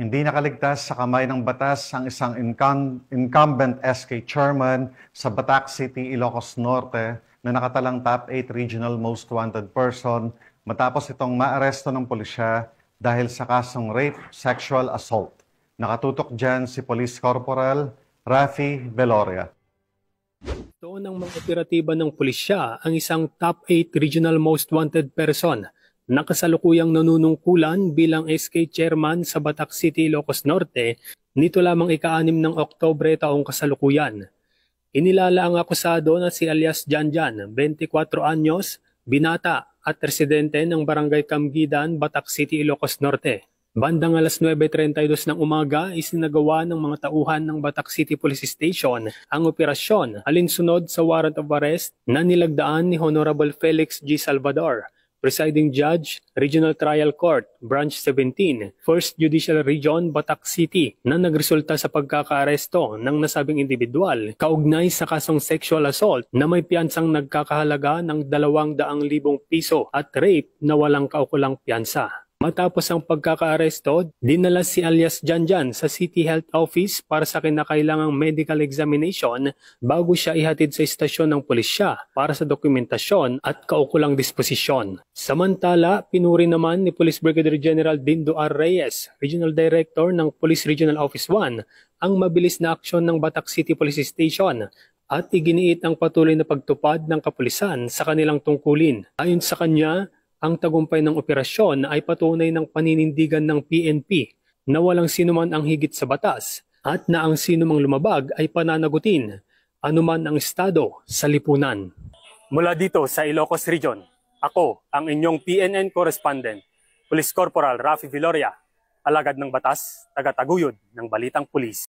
Hindi nakaligtas sa kamay ng batas ang isang incumbent SK chairman sa Batac City, Ilocos Norte na nakatalang top 8 regional most wanted person matapos itong maaresto ng pulisya dahil sa kasong rape, sexual assault. Nakatutok dyan si Police Corporal Rafi Veloria. Doon ng mga operatiba ng pulisya ang isang top 8 regional most wanted person na kasalukuyang nanunungkulan bilang SK chairman sa Batac City, Ilocos Norte nito lamang ika-6 ng Oktubre taong kasalukuyan. Inilala ang akusado na si alias Janjan, 24 anyos, binata at residente ng Barangay Camguidan, Batac City, Ilocos Norte. Bandang alas 9:32 ng umaga, isinagawa ng mga tauhan ng Batac City Police Station ang operasyon alinsunod sa warrant of arrest na nilagdaan ni Honorable Felix G. Salvador, Presiding Judge, Regional Trial Court, Branch 17, 1st Judicial Region, Batac City, na nagresulta sa pagkakaaresto ng nasabing individual kaugnay sa kasong sexual assault na may piyansang nagkakahalaga ng 200,000 piso at rape na walang kaukulang piyansa. Matapos ang pagkakaaresto, dinala si alias Janjan sa City Health Office para sa kinakailangang medical examination bago siya ihatid sa istasyon ng pulisya para sa dokumentasyon at kaukulang disposisyon. Samantala, pinuri naman ni Police Brigadier General Dindo R. Reyes, Regional Director ng Police Regional Office 1, ang mabilis na aksyon ng Batac City Police Station at iginiit ang patuloy na pagtupad ng kapulisan sa kanilang tungkulin. Ayon sa kanya, ang tagumpay ng operasyon ay patunay ng paninindigan ng PNP na walang sinuman ang higit sa batas at na ang sinumang lumabag ay pananagutin, anuman ang estado sa lipunan. Mula dito sa Ilocos Region, ako ang inyong PNN correspondent, Police Corporal Rafi Veloria, alagad ng batas, tagataguyod ng Balitang Pulis.